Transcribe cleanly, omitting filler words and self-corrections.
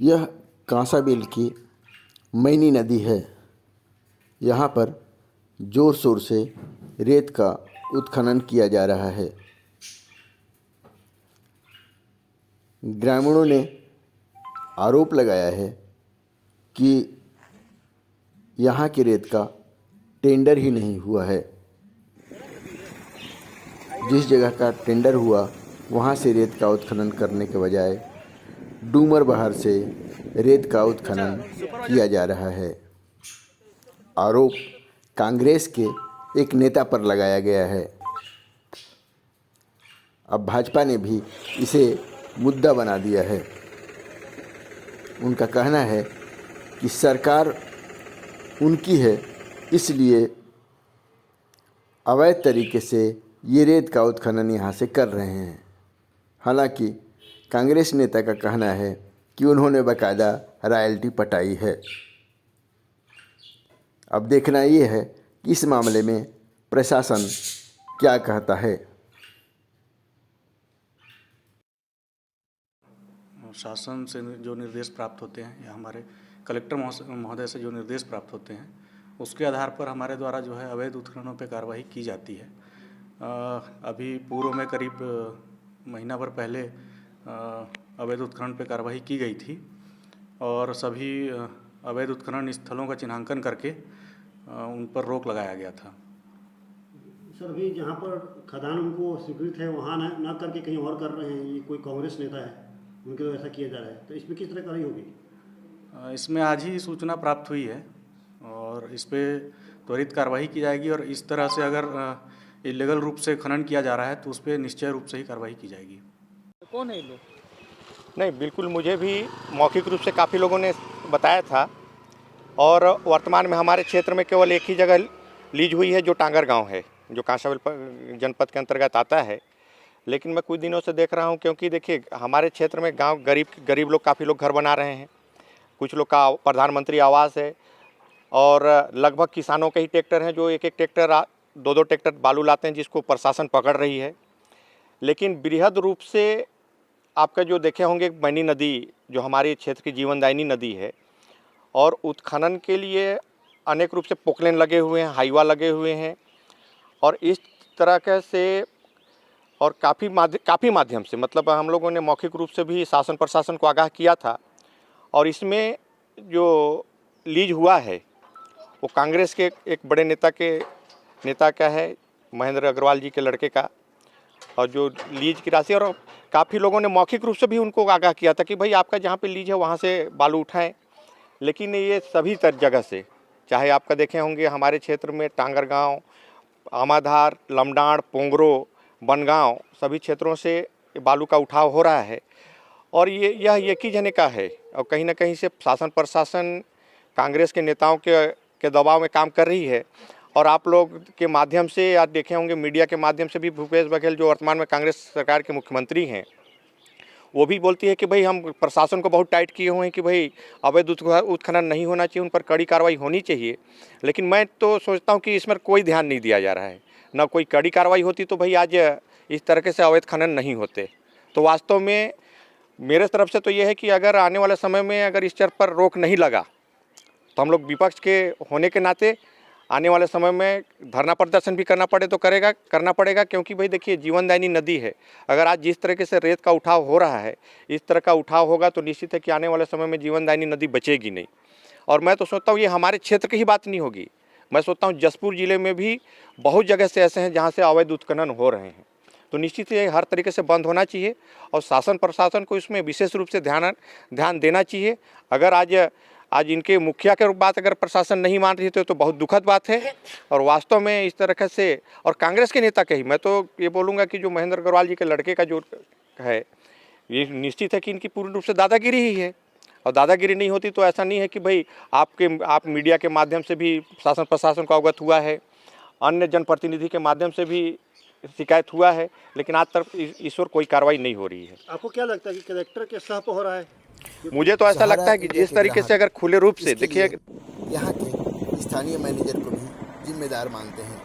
यह कांसाबेल की मैनी नदी है। यहाँ पर ज़ोर शोर से रेत का उत्खनन किया जा रहा है। ग्रामीणों ने आरोप लगाया है कि यहाँ की रेत का टेंडर ही नहीं हुआ है। जिस जगह का टेंडर हुआ वहाँ से रेत का उत्खनन करने के बजाय डूमर बहार से रेत का उत्खनन किया जा रहा है। आरोप कांग्रेस के एक नेता पर लगाया गया है। अब भाजपा ने भी इसे मुद्दा बना दिया है। उनका कहना है कि सरकार उनकी है, इसलिए अवैध तरीके से ये रेत का उत्खनन यहाँ से कर रहे हैं। हालांकि कांग्रेस नेता का कहना है कि उन्होंने बाकायदा रॉयल्टी पटाई है। अब देखना ये है कि इस मामले में प्रशासन क्या कहता है। शासन से जो निर्देश प्राप्त होते हैं या हमारे कलेक्टर महोदय से जो निर्देश प्राप्त होते हैं, उसके आधार पर हमारे द्वारा जो है अवैध उत्खननों पर कार्रवाई की जाती है। अभी पूर्व में करीब महीना भर पहले अवैध उत्खनन पर कार्रवाई की गई थी और सभी अवैध उत्खनन स्थलों का चिन्हांकन करके उन पर रोक लगाया गया था। सर, अभी जहाँ पर खदान उनको स्वीकृत है वहाँ न करके कहीं और कर रहे हैं, ये कोई कांग्रेस नेता है, उनके तो ऐसा किया जा रहा है, तो इसमें किस तरह कार्रवाई होगी? इसमें आज ही सूचना प्राप्त हुई है और इस पर त्वरित कार्रवाई की जाएगी और इस तरह से अगर इलीगल रूप से खनन किया जा रहा है तो उस पर निश्चय रूप से ही कार्रवाई की जाएगी। कौन है ये लोग? नहीं, बिल्कुल, मुझे भी मौखिक रूप से काफ़ी लोगों ने बताया था और वर्तमान में हमारे क्षेत्र में केवल एक ही जगह लीज हुई है जो टांगर गांव है, जो कांसाबेल जनपद के अंतर्गत आता है। लेकिन मैं कुछ दिनों से देख रहा हूं, क्योंकि देखिए हमारे क्षेत्र में गांव गरीब लोग काफ़ी लोग घर बना रहे हैं, कुछ लोग का प्रधानमंत्री आवास है और लगभग किसानों के ही ट्रैक्टर हैं जो एक ट्रैक्टर दो ट्रैक्टर बालू लाते हैं, जिसको प्रशासन पकड़ रही है। लेकिन बृहद रूप से आपका जो देखे होंगे मैनी नदी जो हमारे क्षेत्र की जीवनदायिनी नदी है और उत्खनन के लिए अनेक रूप से पोकलेन लगे हुए हैं, हाईवा लगे हुए हैं और इस तरह के से और काफ़ी माध्यम से मतलब हम लोगों ने मौखिक रूप से भी शासन प्रशासन को आगाह किया था। और इसमें जो लीज हुआ है वो कांग्रेस के एक बड़े नेता का है, महेंद्र अग्रवाल जी के लड़के का, और जो लीज की राशि, और काफ़ी लोगों ने मौखिक रूप से भी उनको आगाह किया था कि भाई आपका जहाँ पे लीज है वहाँ से बालू उठाएं। लेकिन ये सभी जगह से, चाहे आपका देखे होंगे हमारे क्षेत्र में टांगर गांव, आमाधार, लमडाड़, पोंगरो, बनगांव, सभी क्षेत्रों से बालू का उठाव हो रहा है और यह एक ही जने का है और कहीं ना कहीं से शासन प्रशासन कांग्रेस के नेताओं के दबाव में काम कर रही है। और आप लोग के माध्यम से आज देखे होंगे, मीडिया के माध्यम से भी भूपेश बघेल जो वर्तमान में कांग्रेस सरकार के मुख्यमंत्री हैं, वो भी बोलती है कि भाई हम प्रशासन को बहुत टाइट किए हुए हैं कि भाई अवैध उत्खनन नहीं होना चाहिए, उन पर कड़ी कार्रवाई होनी चाहिए। लेकिन मैं तो सोचता हूँ कि इसमें कोई ध्यान नहीं दिया जा रहा है। ना कोई कड़ी कार्रवाई होती तो भाई आज इस तरह से अवैध खनन नहीं होते। तो वास्तव में मेरे तरफ से तो ये है कि अगर आने वाले समय में अगर इस चर पर रोक नहीं लगा तो हम लोग विपक्ष के होने के नाते आने वाले समय में धरना प्रदर्शन भी करना पड़ेगा, क्योंकि भाई देखिए जीवनदायिनी नदी है। अगर आज जिस तरीके से रेत का उठाव हो रहा है, इस तरह का उठाव होगा तो निश्चित है कि आने वाले समय में जीवनदायिनी नदी बचेगी नहीं। और मैं तो सोचता हूँ ये हमारे क्षेत्र की ही बात नहीं होगी, मैं सोचता हूँ जसपुर जिले में भी बहुत जगह से ऐसे हैं जहाँ से अवैध उत्खनन हो रहे हैं। तो निश्चित ही हर तरीके से बंद होना चाहिए और शासन प्रशासन को इसमें विशेष रूप से ध्यान देना चाहिए। अगर आज इनके मुखिया के बात अगर प्रशासन नहीं मान रही तो बहुत दुखद बात है। और वास्तव में इस तरह से, और कांग्रेस के नेता के ही मैं तो ये बोलूँगा कि जो महेंद्र अग्रवाल जी के लड़के का जो है, ये निश्चित है कि इनकी पूर्ण रूप से दादागिरी ही है। और दादागिरी नहीं होती तो ऐसा नहीं है कि भाई आप मीडिया के माध्यम से भी शासन प्रशासन को अवगत हुआ है, अन्य जनप्रतिनिधि के माध्यम से भी शिकायत हुआ है, लेकिन आज तक इस ओर कोई कार्रवाई नहीं हो रही है। आपको क्या लगता है कि कलेक्टर के साथ हो रहा है? मुझे तो ऐसा लगता है कि जिस तरीके से अगर खुले रूप से देखिए, यहाँ के स्थानीय मैनेजर को भी जिम्मेदार मानते हैं।